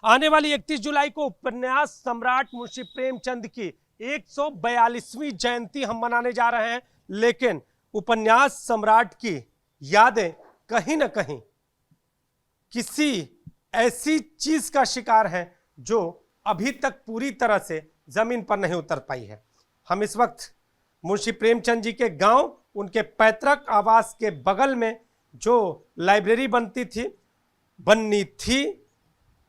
आने वाली 31 जुलाई को उपन्यास सम्राट मुंशी प्रेमचंद की 142वीं जयंती हम मनाने जा रहे हैं, लेकिन उपन्यास सम्राट की यादें कहीं ना कहीं किसी ऐसी चीज का शिकार है जो अभी तक पूरी तरह से जमीन पर नहीं उतर पाई है। हम इस वक्त मुंशी प्रेमचंद जी के गांव, उनके पैतृक आवास के बगल में जो लाइब्रेरी बननी थी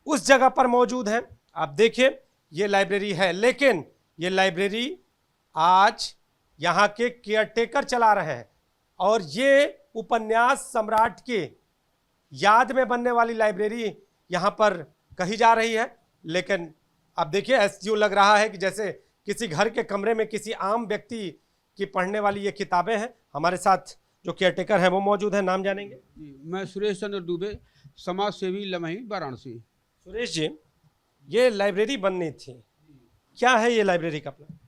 उस जगह पर मौजूद हैं। आप देखिए ये लाइब्रेरी है, लेकिन ये लाइब्रेरी आज यहाँ के केयरटेकर चला रहे हैं और ये उपन्यास सम्राट की याद में बनने वाली लाइब्रेरी यहाँ पर कही जा रही है। लेकिन आप देखिए ऐसा लग रहा है कि जैसे किसी घर के कमरे में किसी आम व्यक्ति की पढ़ने वाली ये किताबें हैं। हमारे साथ जो केयरटेकर हैं वो मौजूद हैं, नाम जानेंगे। मैं सुरेश चंद्र दुबे, समाज सेवी, लमही, वाराणसी। सुरेश जी, ये लाइब्रेरी बननी थी, क्या है ये लाइब्रेरी का प्लान?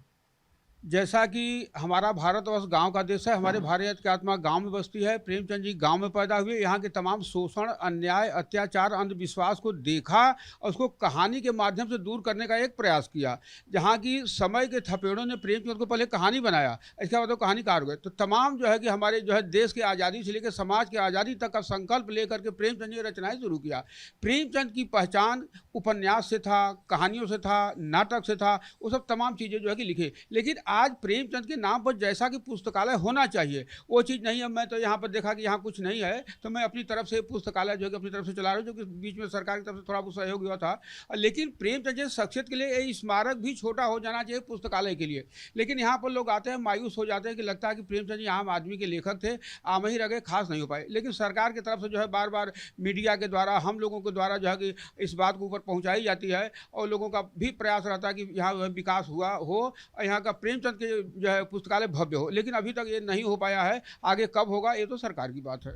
जैसा कि हमारा भारतवर्ष गांव का देश है, हमारे भारत की आत्मा गांव में बसती है। प्रेमचंद जी गांव में पैदा हुए, यहाँ के तमाम शोषण, अन्याय, अत्याचार, अंधविश्वास को देखा और उसको कहानी के माध्यम से दूर करने का एक प्रयास किया। जहाँ की समय के थपेड़ों ने प्रेमचंद को पहले कहानी बनाया, इसके बाद वो कहानीकार हो गए। तो तमाम जो है कि हमारे जो है देश की आज़ादी से लेकर समाज की आज़ादी तक का संकल्प लेकर के प्रेमचंद जी रचनाएं शुरू किया। प्रेमचंद की पहचान उपन्यास से था, कहानियों से था, नाटक से था, वो सब तमाम चीज़ें जो है कि लिखे। लेकिन आज प्रेमचंद के नाम पर जैसा कि पुस्तकालय होना चाहिए वो चीज़ नहीं है। मैं तो यहाँ पर देखा कि यहाँ कुछ नहीं है, तो मैं अपनी तरफ से पुस्तकालय जो है अपनी तरफ से चला रहा हूँ, जो कि बीच में सरकार की तरफ से थोड़ा बहुत सहयोग हुआ था। लेकिन प्रेमचंद जी शख्सियत के लिए ये स्मारक भी छोटा हो जाना चाहिए पुस्तकालय के लिए। लेकिन यहाँ पर लोग आते हैं, मायूस हो जाते हैं कि लगता है कि प्रेमचंद जी आम आदमी के लेखक थे, आम ही रह गए, खास नहीं हो पाए। लेकिन सरकार की तरफ से जो है बार बार मीडिया के द्वारा, हम लोगों के द्वारा जो है कि इस बात को ऊपर पहुँचाई जाती है और लोगों का भी प्रयास रहता है कि यहाँ विकास हुआ हो और यहाँ का प्रेमचंद के जो है पुस्तकालय भव्य हो। लेकिन अभी तक ये नहीं हो पाया है, आगे कब होगा ये तो सरकार की बात है।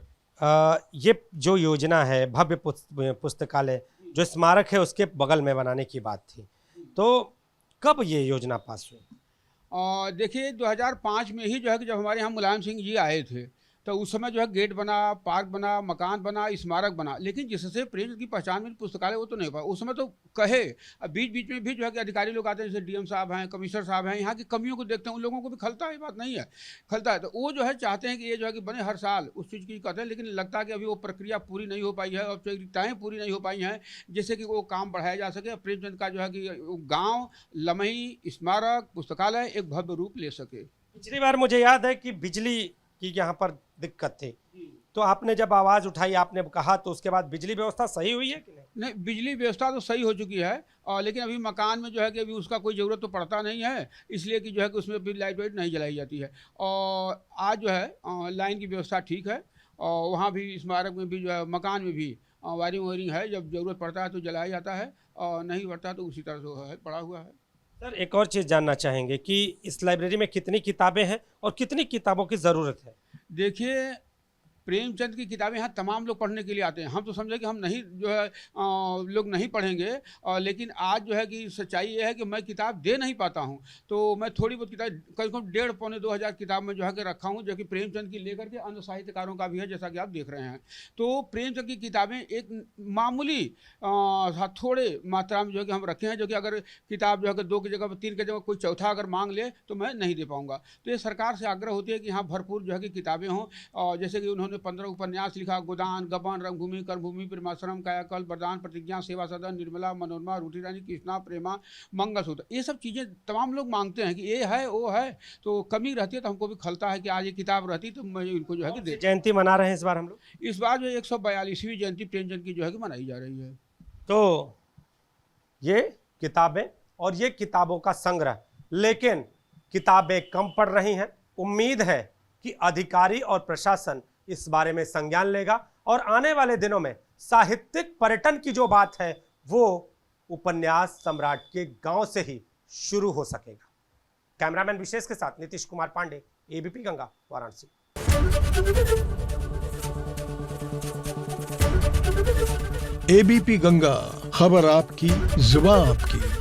ये जो योजना है भव्य पुस्तकालय जो स्मारक है उसके बगल में बनाने की बात थी, तो कब ये योजना पास हुई? देखिए 2005 में ही जो है कि जब हमारे यहाँ मुलायम सिंह जी आए थे तो उस समय जो है गेट बना, पार्क बना, मकान बना, स्मारक बना, लेकिन जिससे प्रेमचंद की पहचान में पुस्तकालय वो तो नहीं पाया। उस समय तो कहे, अब बीच बीच में भी जो है कि अधिकारी लोग आते हैं, जैसे डीएम साहब हैं, कमिश्नर साहब हैं, यहाँ की कमियों को देखते हैं, उन लोगों को भी खलता है, ये बात नहीं है, खलता है। तो वो जो है चाहते हैं कि ये जो है कि बने हर साल उस चीज़ की कहते हैं, लेकिन लगता है कि अभी वो प्रक्रिया पूरी नहीं हो पाई है, औपचारिकताएँ पूरी नहीं हो पाई हैं जिससे कि वो काम बढ़ाया जा सके, प्रेमचंद का जो है कि गाँव, लमही, स्मारक, पुस्तकालय एक भव्य रूप ले सके। पिछली बार मुझे याद है कि बिजली की यहाँ पर दिक्कत थी, तो आपने जब आवाज़ उठाई, आपने कहा, तो उसके बाद बिजली व्यवस्था सही हुई है कि नहीं? नहीं, बिजली व्यवस्था तो सही हो चुकी है, और लेकिन अभी मकान में जो है कि अभी उसका कोई ज़रूरत तो पड़ता नहीं है, इसलिए कि जो है कि उसमें भी लाइट वाइट नहीं जलाई जाती है। और आज जो है लाइन की व्यवस्था ठीक है, और वहाँ भी स्मारक में भी जो है मकान में भी वायरिंग वायरिंग है, जब ज़रूरत पड़ता है तो जलाया जाता है और नहीं पड़ता तो उसी तरह से है पड़ा हुआ है। सर, एक और चीज़ जानना चाहेंगे कि इस लाइब्रेरी में कितनी किताबें हैं और कितनी किताबों की ज़रूरत है? देखिए, प्रेमचंद की किताबें यहाँ तमाम लोग पढ़ने के लिए आते हैं। हम तो समझे कि हम नहीं जो है लोग नहीं पढ़ेंगे, लेकिन आज जो है कि सच्चाई ये है कि मैं किताब दे नहीं पाता हूँ, तो मैं थोड़ी बहुत किताब करीब 1.5 पौने 2 हज़ार किताब में जो है कि रखा हूँ, जो कि प्रेमचंद की लेकर के अन्य साहित्यकारों का भी है, जैसा कि आप देख रहे हैं। तो प्रेमचंद की किताबें एक मामूली थोड़े मात्रा में जो है कि हम रखे हैं, जो कि अगर किताब जो है कि 2 की जगह 3 की जगह कोई चौथा अगर मांग ले तो मैं नहीं दे पाऊँगा। तो ये सरकार से आग्रह होती है कि यहाँ भरपूर जो है कि किताबें हों, और जैसे कि उन्होंने 15 उपन्यास लिखा, गोदान, गबन, रंगभूमि, कर्मभूमि, प्रेमाश्रम, कायाकल्प, वरदान, प्रतिज्ञा, सेवा सदन, निर्मला, मनोरमा, रूठी रानी, कृष्णा, प्रेमा, मंगलसूत्र, ये सब चीज़ें तमाम लोग मांगते हैं कि ये है वो है, तो कमी रहती है, तो हमको भी खलता है कि आज ये किताब रहती तो मैं इनको जो है कि जयंती मना रहे हैं इस बार हम लोग। इस बार जो 142वीं जयंती प्रेमचंद की जो है कि मनाई जा रही है। तो ये किताबें और ये किताबों का संग्रह, लेकिन किताबें कम पढ़ रही हैं। उम्मीद है कि अधिकारी और प्रशासन इस बारे में संज्ञान लेगा और आने वाले दिनों में साहित्यिक पर्यटन की जो बात है वो उपन्यास सम्राट के गांव से ही शुरू हो सकेगा। कैमरामैन विशेष के साथ नीतीश कुमार पांडे, एबीपी गंगा, वाराणसी। एबीपी गंगा, खबर आपकी, जुबान आपकी।